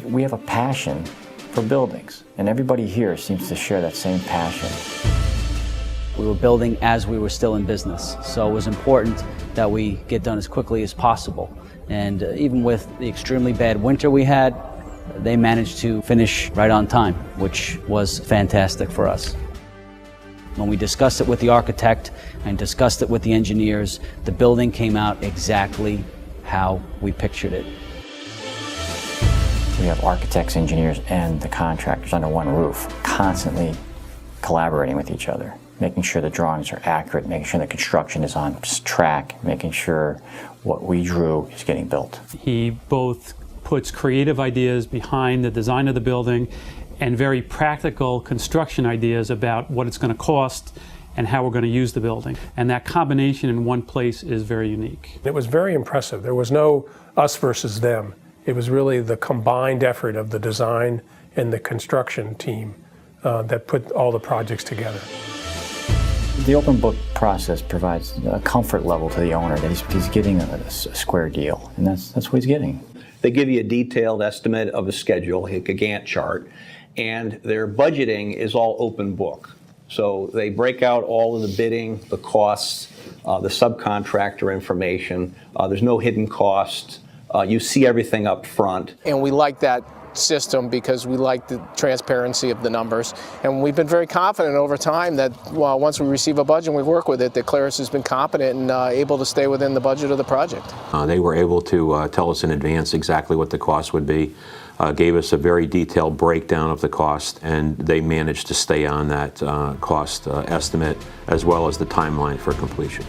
We have a passion for buildings, and everybody here seems to share that same passion. We were building as we were still in business, so it was important that we get done as quickly as possible. And even with the extremely bad winter we had, they managed to finish right on time, which was fantastic for us. When we discussed it with the architect and discussed it with the engineers, the building came out exactly how we pictured it. We have architects, engineers, and the contractors under one roof, constantly collaborating with each other, making sure the drawings are accurate, making sure the construction is on track, making sure what we drew is getting built. He both puts creative ideas behind the design of the building and very practical construction ideas about what it's going to cost and how we're going to use the building. And that combination in one place is very unique. It was very impressive. There was no us versus them. It was really the combined effort of the design and the construction team that put all the projects together. The open book process provides a comfort level to the owner that he's getting a square deal, and that's what he's getting. They give you a detailed estimate of a schedule, like a Gantt chart, and their budgeting is all open book. So they break out all of the bidding, the costs, the subcontractor information. There's no hidden costs. You see everything up front. And we like that system because we like the transparency of the numbers. And we've been very confident over time that once we receive a budget and we work with it, that Claris has been competent and able to stay within the budget of the project. They were able to tell us in advance exactly what the cost would be, gave us a very detailed breakdown of the cost, and they managed to stay on that cost estimate as well as the timeline for completion.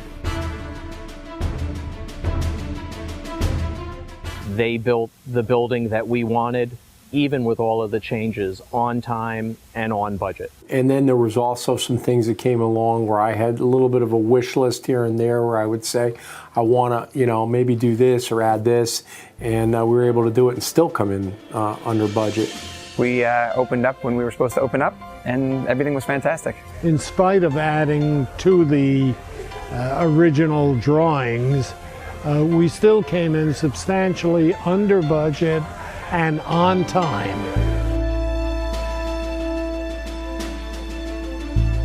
They built the building that we wanted, even with all of the changes, on time and on budget. And then there was also some things that came along where I had a little bit of a wish list here and there where I would say, I want to, maybe do this or add this, and we were able to do it and still come in under budget. We opened up when we were supposed to open up, and everything was fantastic. In spite of adding to the original drawings, we still came in substantially under budget and on time.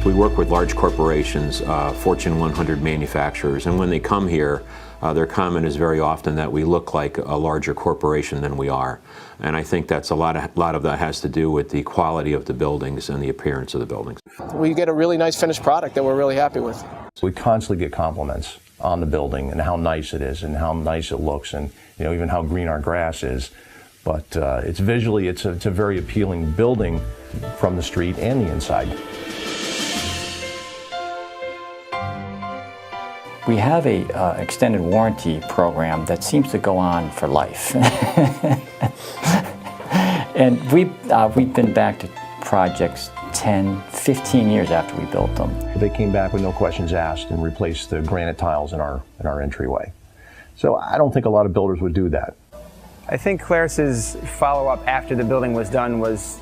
We work with large corporations, Fortune 100 manufacturers, and when they come here, their comment is very often that we look like a larger corporation than we are. And I think that's a lot of that has to do with the quality of the buildings and the appearance of the buildings. We get a really nice finished product that we're really happy with. We constantly get compliments on the building and how nice it is and how nice it looks, and even how green our grass is. But it's visually, it's a very appealing building from the street and the inside. We have a extended warranty program that seems to go on for life. And we've been back to projects 10, 15 years after we built them. They came back with no questions asked and replaced the granite tiles in our entryway. So I don't think a lot of builders would do that. I think Claris's follow-up after the building was done was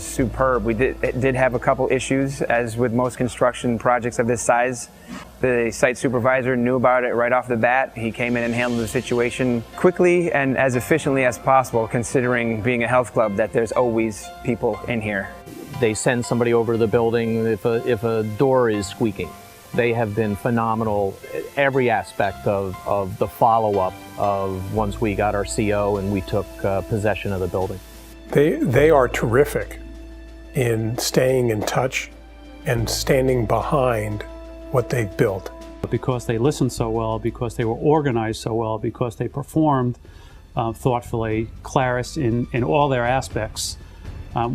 superb. We did have a couple issues, as with most construction projects of this size. The site supervisor knew about it right off the bat. He came in and handled the situation quickly and as efficiently as possible, considering being a health club that there's always people in here. They send somebody over to the building if a door is squeaking. They have been phenomenal at every aspect of the follow-up of once we got our CO and we took possession of the building. They are terrific in staying in touch and standing behind what they've built. Because they listened so well, because they were organized so well, because they performed thoughtfully, Claris in all their aspects,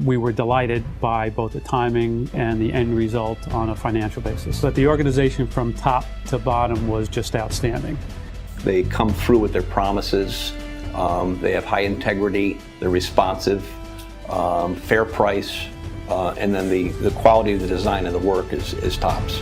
we were delighted by both the timing and the end result on a financial basis. But the organization from top to bottom was just outstanding. They come through with their promises. They have high integrity. They're responsive, fair price, and then the quality of the design and the work is tops.